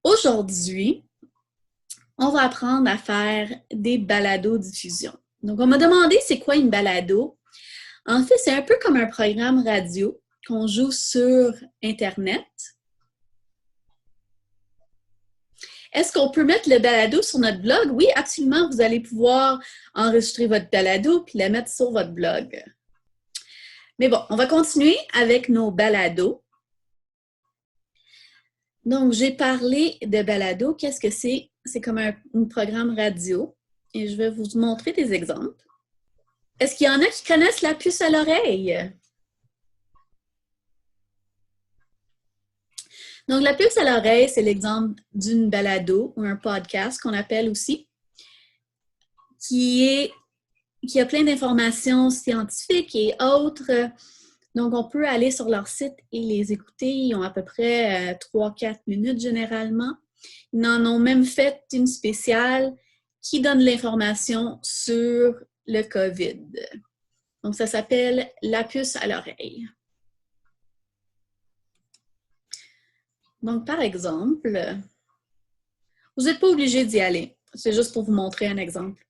Aujourd'hui, on va apprendre à faire des balados-diffusion. Donc, on m'a demandé c'est quoi une balado. En fait, c'est un peu comme un programme radio qu'on joue sur Internet. Est-ce qu'on peut mettre le balado sur notre blog? Oui, absolument. Vous allez pouvoir enregistrer votre balado puis la mettre sur votre blog. Mais bon, on va continuer avec nos balados. Donc, j'ai parlé de balado. Qu'est-ce que c'est? C'est comme un programme radio. Et je vais vous montrer des exemples. Est-ce qu'il y en a qui connaissent la puce à l'oreille? Donc, la puce à l'oreille, c'est l'exemple d'une balado ou un podcast qu'on appelle aussi, qui a plein d'informations scientifiques et autres. Donc, on peut aller sur leur site et les écouter. Ils ont à peu près 3-4 minutes généralement. Ils en ont même fait une spéciale qui donne l'information sur le COVID. Donc, ça s'appelle La puce à l'oreille. Donc, par exemple, vous n'êtes pas obligé d'y aller. C'est juste pour vous montrer un exemple.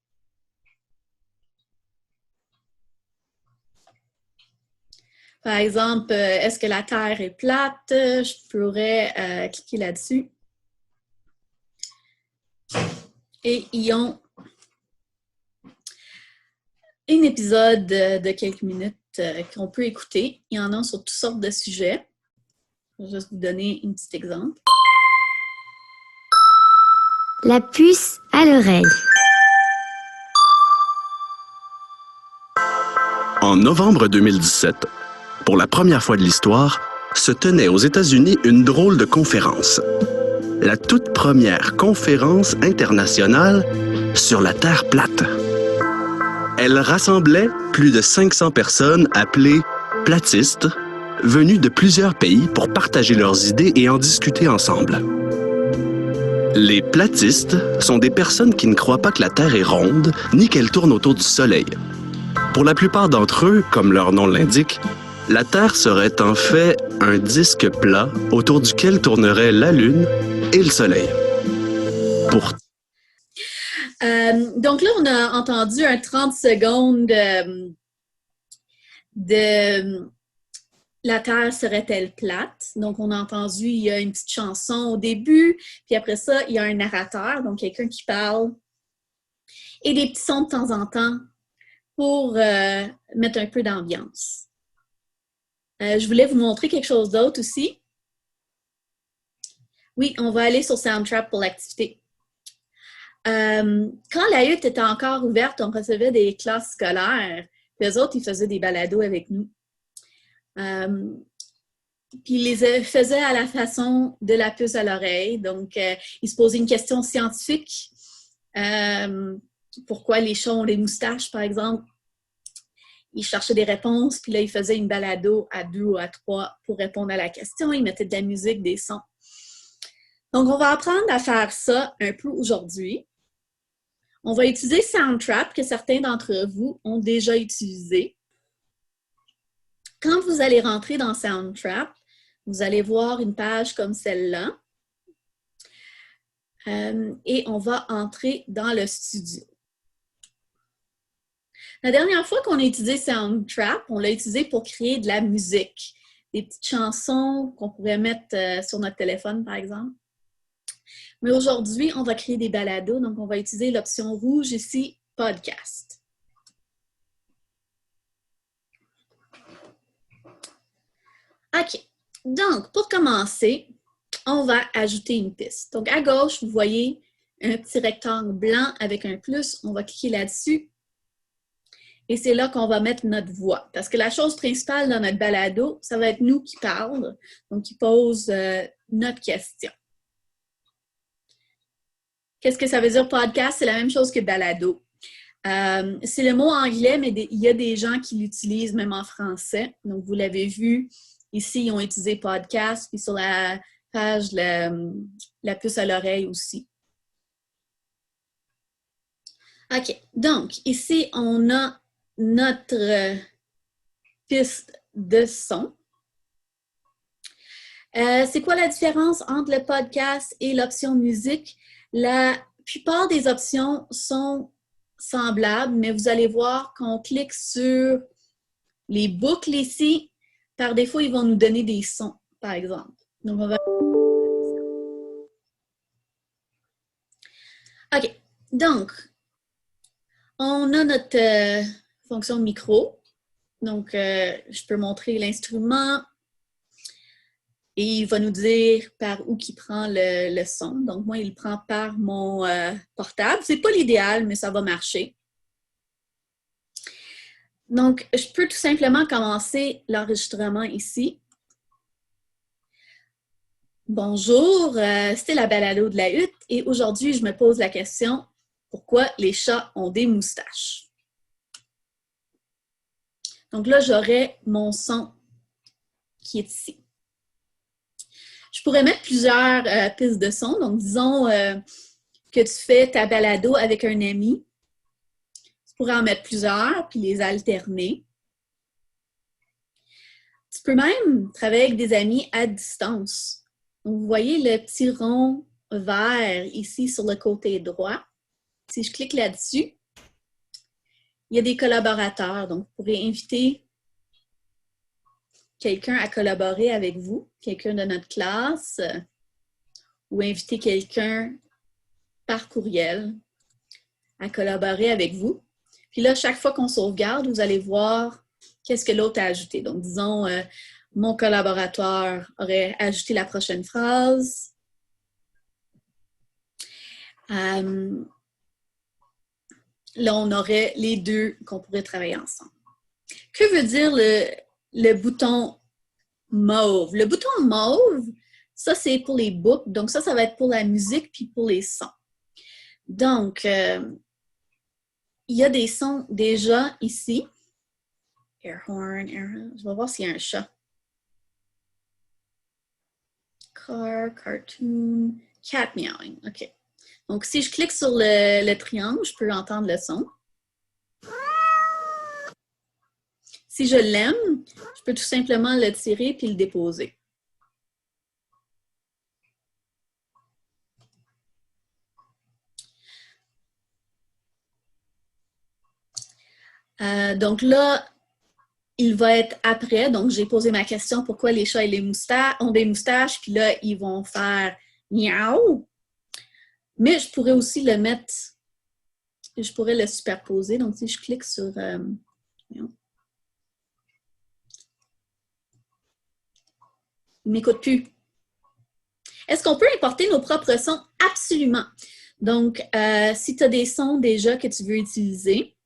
Par exemple, est-ce que la Terre est plate? Je pourrais cliquer là-dessus. Et ils ont un épisode de quelques minutes qu'on peut écouter. Il y en a sur toutes sortes de sujets. Je vais juste vous donner un petit exemple. La puce à l'oreille. En novembre 2017, pour la première fois de l'histoire, se tenait aux États-Unis une drôle de conférence. La toute première conférence internationale sur la Terre plate. Elle rassemblait plus de 500 personnes appelées platistes, venues de plusieurs pays pour partager leurs idées et en discuter ensemble. Les platistes sont des personnes qui ne croient pas que la Terre est ronde ni qu'elle tourne autour du Soleil. Pour la plupart d'entre eux, comme leur nom l'indique, la Terre serait en fait un disque plat autour duquel tournerait la Lune et le Soleil. Donc là, on a entendu un 30 secondes de La Terre serait-elle plate? Donc, on a entendu, il y a une petite chanson au début, puis après ça, il y a un narrateur, donc quelqu'un qui parle, et des petits sons de temps en temps pour mettre un peu d'ambiance. Je voulais vous montrer quelque chose d'autre aussi. Oui, on va aller sur Soundtrap pour l'activité. Quand la hutte était encore ouverte, on recevait des classes scolaires. Puis eux autres, ils faisaient des balados avec nous. Puis ils les faisaient à la façon de la puce à l'oreille. Donc, ils se posaient une question scientifique. Pourquoi les chats ont des moustaches, par exemple? Ils cherchaient des réponses, puis là, ils faisaient une balado à 2 ou à 3 pour répondre à la question. Ils mettaient de la musique, des sons. Donc, on va apprendre à faire ça un peu aujourd'hui. On va utiliser Soundtrap, que certains d'entre vous ont déjà utilisé. Quand vous allez rentrer dans Soundtrap, vous allez voir une page comme celle-là. Et on va entrer dans le studio. La dernière fois qu'on a utilisé Soundtrap, on l'a utilisé pour créer de la musique. Des petites chansons qu'on pourrait mettre sur notre téléphone, par exemple. Mais aujourd'hui, on va créer des balados, donc on va utiliser l'option rouge ici, Podcast. OK. Donc, pour commencer, on va ajouter une piste. Donc, à gauche, vous voyez un petit rectangle blanc avec un plus. On va cliquer là-dessus. Et c'est là qu'on va mettre notre voix. Parce que la chose principale dans notre balado, ça va être nous qui parlons, donc qui pose notre question. Qu'est-ce que ça veut dire podcast? C'est la même chose que balado. C'est le mot anglais, mais il y a des gens qui l'utilisent même en français. Donc, vous l'avez vu, ici, ils ont utilisé podcast, puis sur la page, la puce à l'oreille aussi. OK. Donc, ici, on a notre piste de son. C'est quoi la différence entre le podcast et l'option musique? La plupart des options sont semblables, mais vous allez voir quand on clique sur les boucles ici, par défaut, ils vont nous donner des sons, par exemple. Donc, on va... OK. Donc, on a notre fonction micro. Donc, je peux montrer l'instrument et il va nous dire par où il prend le son. Donc, moi, il le prend par mon portable. C'est pas l'idéal, mais ça va marcher. Donc, je peux tout simplement commencer l'enregistrement ici. Bonjour, c'est la balado de la hutte et aujourd'hui, je me pose la question, pourquoi les chats ont des moustaches? Donc là, j'aurai mon son qui est ici. Je pourrais mettre plusieurs pistes de son. Donc, disons que tu fais ta balado avec un ami. Tu pourrais en mettre plusieurs puis les alterner. Tu peux même travailler avec des amis à distance. Donc, vous voyez le petit rond vert ici sur le côté droit. Si je clique là-dessus, il y a des collaborateurs. Donc, vous pourrez inviter quelqu'un à collaborer avec vous, quelqu'un de notre classe, ou inviter quelqu'un par courriel à collaborer avec vous. Puis là, chaque fois qu'on sauvegarde, vous allez voir qu'est-ce que l'autre a ajouté. Donc, disons, mon collaborateur aurait ajouté la prochaine phrase. Là, on aurait les deux qu'on pourrait travailler ensemble. Que veut dire le bouton mauve? Le bouton mauve, ça, c'est pour les boucles. Donc, ça va être pour la musique puis pour les sons. Donc, il y a des sons déjà ici. Air horn, je vais voir s'il y a un chat. Car, cartoon, cat meowing. OK. Donc, si je clique sur le triangle, je peux entendre le son. Si je l'aime, je peux tout simplement le tirer puis le déposer. Donc là, il va être après. Donc, j'ai posé ma question pourquoi les chats et les moustaches ont des moustaches, puis là, ils vont faire miaou. Mais je pourrais aussi le mettre, je pourrais le superposer. Donc, si je clique sur... il ne m'écoute plus. Est-ce qu'on peut importer nos propres sons? Absolument. Donc, si tu as des sons déjà que tu veux utiliser,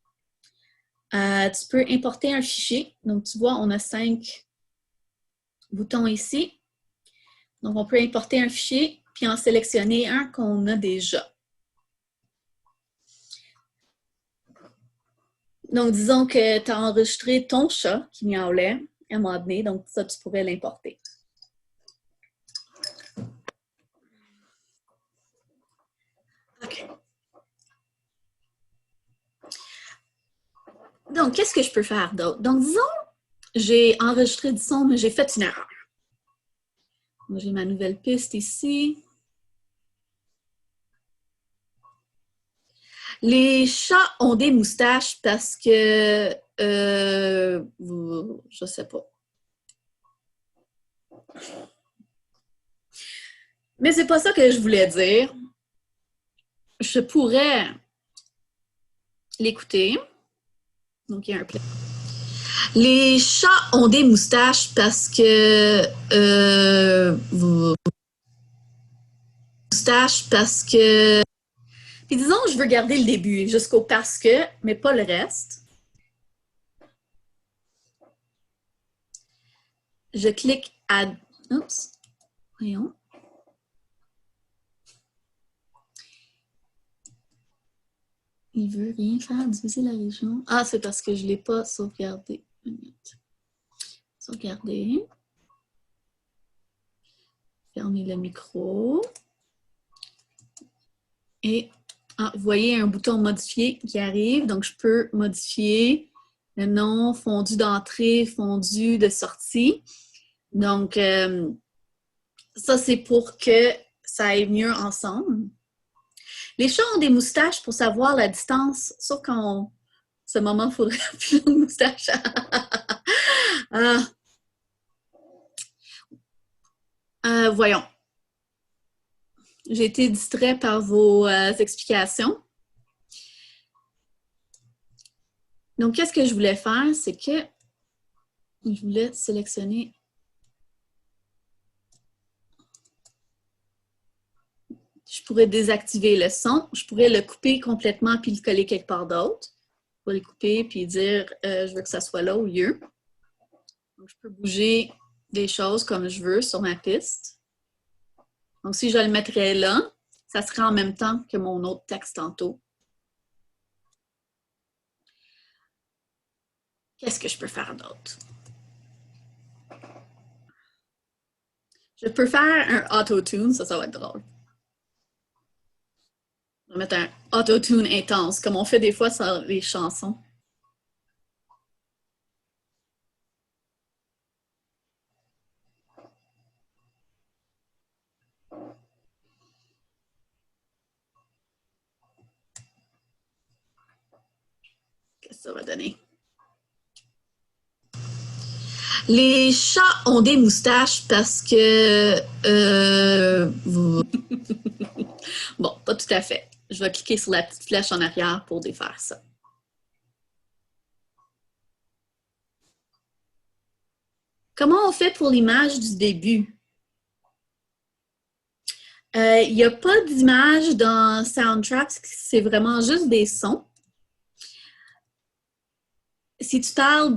tu peux importer un fichier. Donc, tu vois, on a 5 boutons ici. Donc, on peut importer un fichier puis en sélectionner un qu'on a déjà. Donc, disons que tu as enregistré ton chat qui miaulait à un moment donné. Donc, ça, tu pourrais l'importer. OK. Donc, qu'est-ce que je peux faire d'autre? Donc, disons, j'ai enregistré du son, mais j'ai fait une erreur. J'ai ma nouvelle piste ici. Les chats ont des moustaches parce que, je sais pas. Mais c'est pas ça que je voulais dire. Je pourrais l'écouter. Donc, il y a un play. Les chats ont des moustaches parce que... moustaches parce que... Puis disons, je veux garder le début jusqu'au parce que, mais pas le reste. Je clique à... Oups. Voyons. Il veut rien faire, diviser la région. Ah, c'est parce que je ne l'ai pas sauvegardé. Une minute. Sauvegarder. Fermer le micro. Et vous voyez un bouton modifier qui arrive. Donc, je peux modifier le nom, fondu d'entrée, fondu de sortie. Donc, ça, c'est pour que ça aille mieux ensemble. Les chats ont des moustaches pour savoir la distance, sauf quand ce moment, il faudrait plus de moustache. Voyons. J'ai été distrait par vos explications. Donc, qu'est-ce que je voulais faire? C'est que je voulais sélectionner. Je pourrais désactiver le son. Je pourrais le couper complètement puis le coller quelque part d'autre. Je pourrais le couper puis dire je veux que ça soit là au lieu. Donc, je peux bouger des choses comme je veux sur ma piste. Donc, si je le mettrais là, ça serait en même temps que mon autre texte tantôt. Qu'est-ce que je peux faire d'autre? Je peux faire un auto-tune, ça va être drôle. On va mettre un auto-tune intense, comme on fait des fois sur les chansons. Qu'est-ce que ça va donner? Les chats ont des moustaches parce que... Bon, pas tout à fait. Je vais cliquer sur la petite flèche en arrière pour défaire ça. Comment on fait pour l'image du début? Il n'y a pas d'image dans Soundtracks, c'est vraiment juste des sons. Si tu parles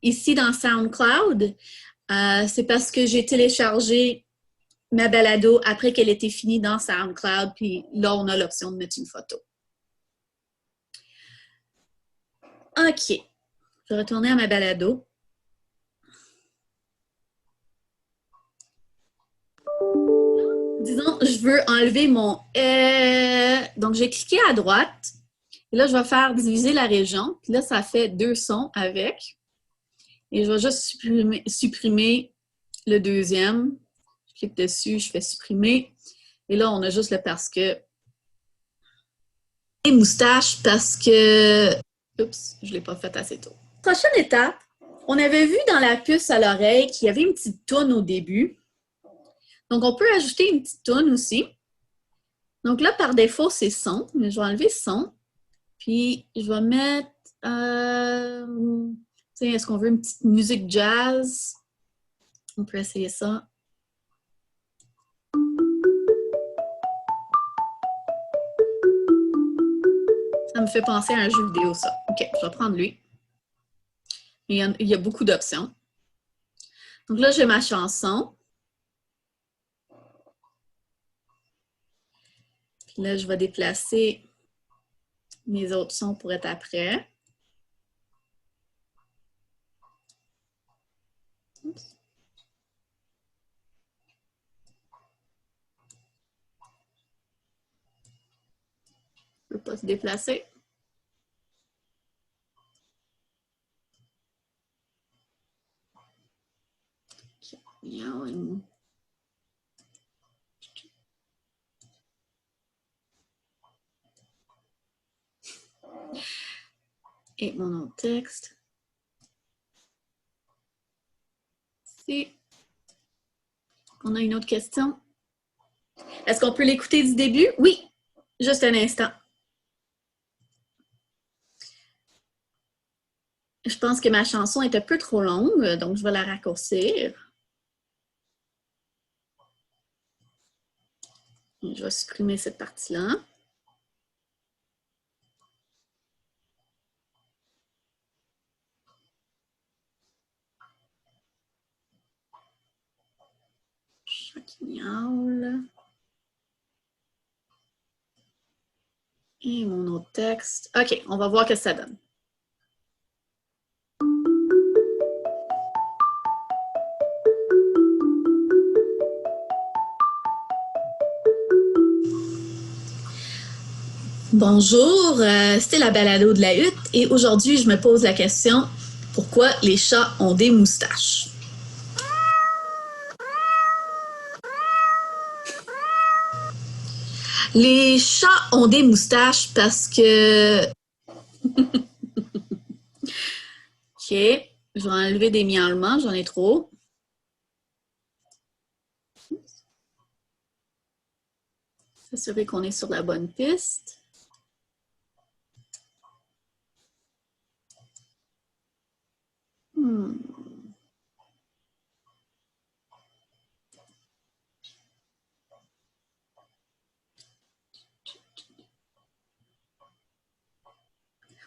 ici dans SoundCloud, c'est parce que j'ai téléchargé ma balado après qu'elle était finie dans SoundCloud, puis là, on a l'option de mettre une photo. OK. Je vais retourner à ma balado. Disons, je veux enlever mon « Donc, j'ai cliqué à droite. Et là, je vais faire diviser la région. Puis là, ça fait 2 sons avec. Et je vais juste supprimer le deuxième. Je clique dessus, je fais supprimer. Et là, on a juste le parce que. Les moustaches parce que... Oups, je ne l'ai pas fait assez tôt. Prochaine étape, on avait vu dans la puce à l'oreille qu'il y avait une petite toune au début. Donc, on peut ajouter une petite toune aussi. Donc là, par défaut, c'est son. Mais je vais enlever son. Puis, je vais mettre... est-ce qu'on veut une petite musique jazz? On peut essayer ça. Ça me fait penser à un jeu vidéo, ça. OK, je vais prendre lui. Il y a beaucoup d'options. Donc là, j'ai ma chanson. Puis là, je vais déplacer mes autres sons pour être après. Oups. Je ne peux pas se déplacer. Et mon autre texte. Si on a une autre question. Est-ce qu'on peut l'écouter du début? Oui, juste un instant. Je pense que ma chanson est un peu trop longue, donc je vais la raccourcir. Je vais supprimer cette partie-là. Chat qui miaule. Et mon autre texte. OK, on va voir ce que ça donne. Bonjour, c'était la balado de la hutte et aujourd'hui, je me pose la question, pourquoi les chats ont des moustaches? Les chats ont des moustaches parce que... OK, je vais enlever des miaulements, j'en ai trop. S'assurer qu'on est sur la bonne piste.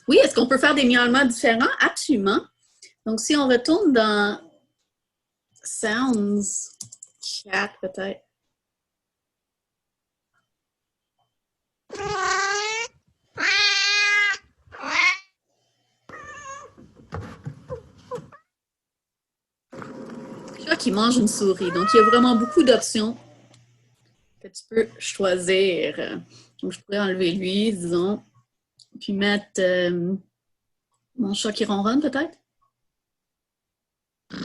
Oui, est-ce qu'on peut faire des miaulements différents? Absolument. Donc, si on retourne dans Sounds, Cat peut-être. Chat qui mange une souris. Donc, il y a vraiment beaucoup d'options que tu peux choisir. Donc, je pourrais enlever lui, disons, puis mettre mon chat qui ronronne peut-être. Je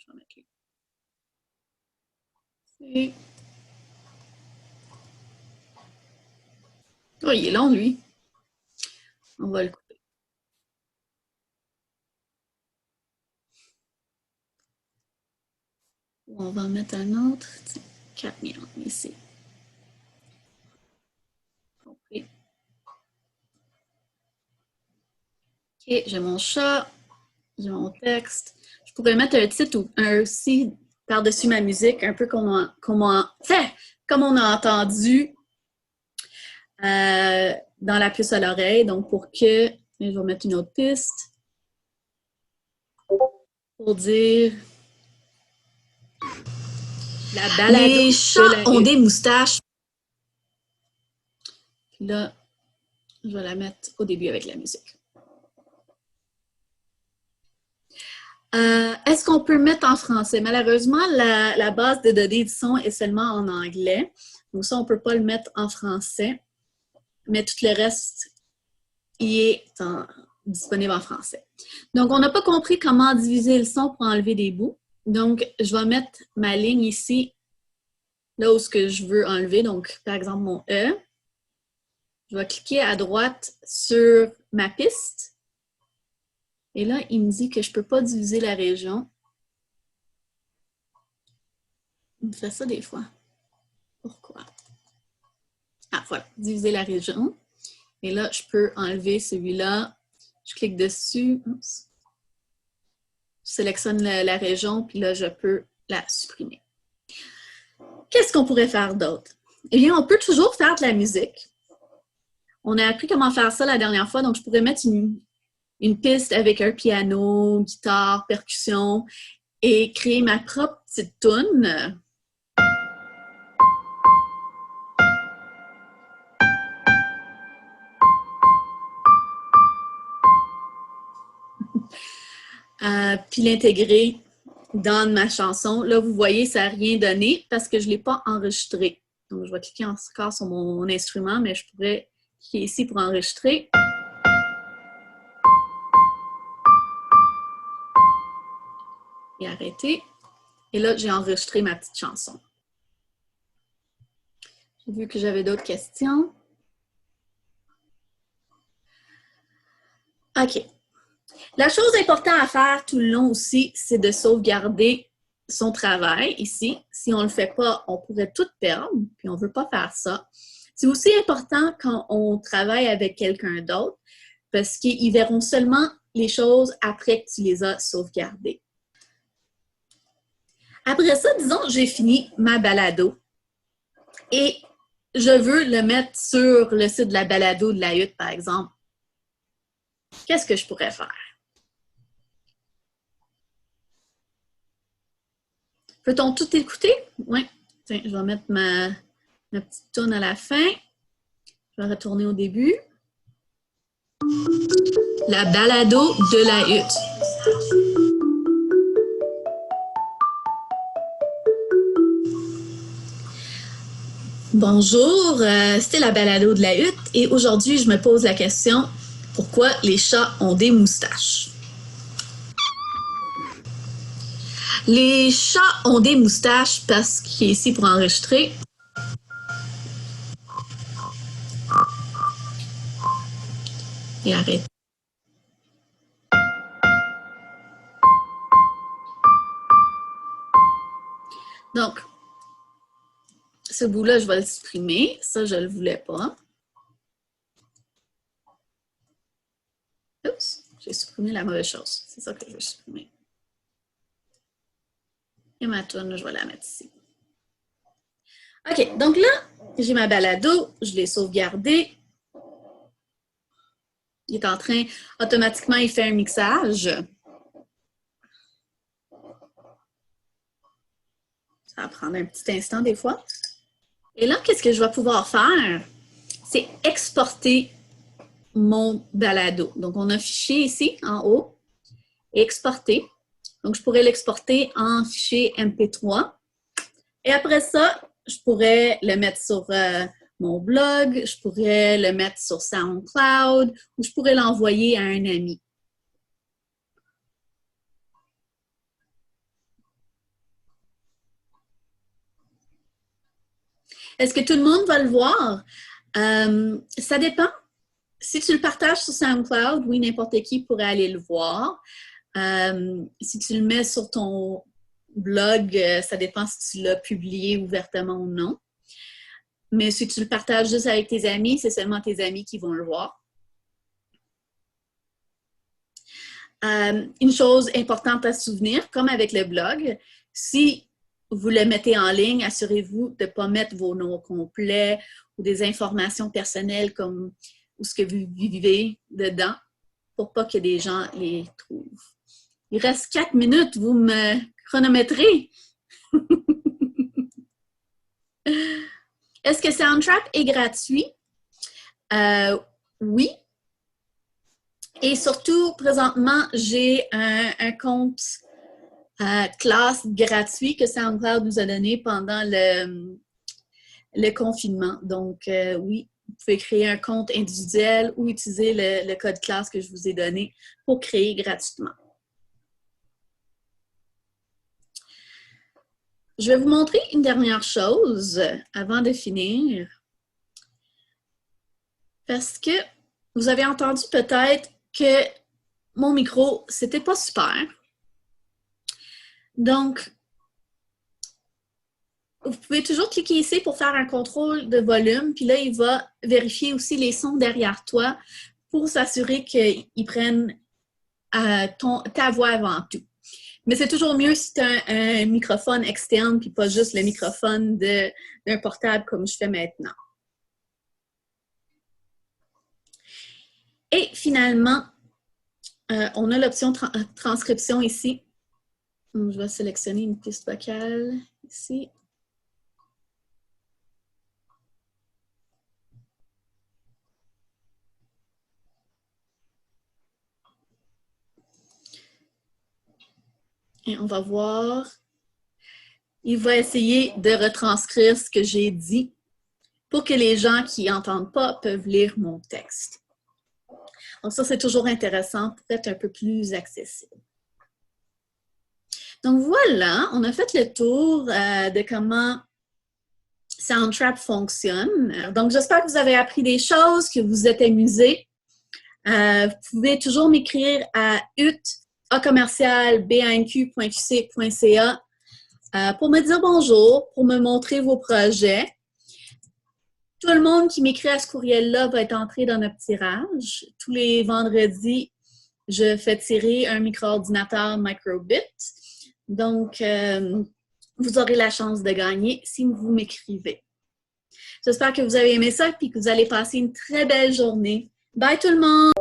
vais mettre lui. Oh, il est long, lui. On va le couper. On va en mettre un autre. 4 000 ici. OK, j'ai mon chat. J'ai mon texte. Je pourrais mettre un titre ou un aussi par-dessus ma musique, un peu comme on a entendu dans la puce à l'oreille. Donc, pour que... Je vais mettre une autre piste. Pour dire... La balade. Les chats ont des moustaches. Puis là, je vais la mettre au début avec la musique. Est-ce qu'on peut mettre en français? Malheureusement, la base de données du son est seulement en anglais. Donc ça, on ne peut pas le mettre en français. Mais tout le reste, il est disponible en français. Donc, on n'a pas compris comment diviser le son pour enlever des bouts. Donc, je vais mettre ma ligne ici, là où ce que je veux enlever. Donc, par exemple, mon E. Je vais cliquer à droite sur ma piste. Et là, il me dit que je ne peux pas diviser la région. Il me fait ça des fois. Pourquoi? Ah, voilà, diviser la région. Et là, je peux enlever celui-là. Je clique dessus. Oups. Je sélectionne la région, puis là, je peux la supprimer. Qu'est-ce qu'on pourrait faire d'autre? Eh bien, on peut toujours faire de la musique. On a appris comment faire ça la dernière fois, donc je pourrais mettre une piste avec un piano, guitare, percussion et créer ma propre petite toune. Puis l'intégrer dans ma chanson. Là, vous voyez, ça n'a rien donné parce que je ne l'ai pas enregistré. Donc, je vais cliquer encore sur mon instrument, mais je pourrais cliquer ici pour enregistrer. Et arrêter. Et là, j'ai enregistré ma petite chanson. J'ai vu que j'avais d'autres questions. OK. La chose importante à faire tout le long aussi, c'est de sauvegarder son travail ici. Si on ne le fait pas, on pourrait tout perdre, puis on ne veut pas faire ça. C'est aussi important quand on travaille avec quelqu'un d'autre, parce qu'ils verront seulement les choses après que tu les as sauvegardées. Après ça, disons, j'ai fini ma balado et je veux le mettre sur le site de la balado de la hutte, par exemple. Qu'est-ce que je pourrais faire? Peut-on tout écouter? Oui. Tiens, je vais mettre ma petite toune à la fin. Je vais retourner au début. La balado de la hutte. Bonjour, c'était la balado de la hutte et aujourd'hui, je me pose la question, pourquoi les chats ont des moustaches? Les chats ont des moustaches parce qu'il est ici pour enregistrer. Et arrête. Donc, ce bout-là, je vais le supprimer. Ça, je ne le voulais pas. Oups, j'ai supprimé la mauvaise chose. C'est ça que je veux supprimer. Et ma toune, je vais la mettre ici. OK, donc là, j'ai ma balado. Je l'ai sauvegardée. Il est en train, automatiquement, il fait un mixage. Ça va prendre un petit instant des fois. Et là, qu'est-ce que je vais pouvoir faire? C'est exporter mon balado. Donc, on a fichier ici, en haut, et exporter. Donc, je pourrais l'exporter en fichier MP3. Et après ça, je pourrais le mettre sur mon blog, je pourrais le mettre sur SoundCloud ou je pourrais l'envoyer à un ami. Est-ce que tout le monde va le voir? Ça dépend. Si tu le partages sur SoundCloud, oui, n'importe qui pourrait aller le voir. Si tu le mets sur ton blog, ça dépend si tu l'as publié ouvertement ou non. Mais si tu le partages juste avec tes amis, c'est seulement tes amis qui vont le voir. Une chose importante à se souvenir, comme avec le blog, si vous le mettez en ligne, assurez-vous de ne pas mettre vos noms complets ou des informations personnelles comme où ce que vous vivez dedans pour pas que des gens les trouvent. Il reste 4 minutes, vous me chronométrez. Est-ce que Soundtrap est gratuit? Oui. Et surtout, présentement, j'ai un compte classe gratuit que SoundCloud nous a donné pendant le confinement. Donc, oui, vous pouvez créer un compte individuel ou utiliser le code classe que je vous ai donné pour créer gratuitement. Je vais vous montrer une dernière chose avant de finir. Parce que vous avez entendu peut-être que mon micro, c'était pas super. Donc, vous pouvez toujours cliquer ici pour faire un contrôle de volume. Puis là, il va vérifier aussi les sons derrière toi pour s'assurer qu'ils prennent ta voix avant tout. Mais c'est toujours mieux si tu as un microphone externe puis pas juste le microphone d'un portable comme je fais maintenant. Et finalement, on a l'option transcription ici. Donc, je vais sélectionner une piste vocale ici. Et on va voir. Il va essayer de retranscrire ce que j'ai dit pour que les gens qui n'entendent pas peuvent lire mon texte. Donc ça, c'est toujours intéressant pour être un peu plus accessible. Donc voilà, on a fait le tour de comment Soundtrap fonctionne. Donc j'espère que vous avez appris des choses, que vous êtes amusés. Vous pouvez toujours m'écrire à ut@banq.qc.ca pour me dire bonjour, pour me montrer vos projets. Tout le monde qui m'écrit à ce courriel-là va être entré dans notre tirage. Tous les vendredis, je fais tirer un micro-ordinateur Microbit. Donc, vous aurez la chance de gagner si vous m'écrivez. J'espère que vous avez aimé ça et que vous allez passer une très belle journée. Bye tout le monde!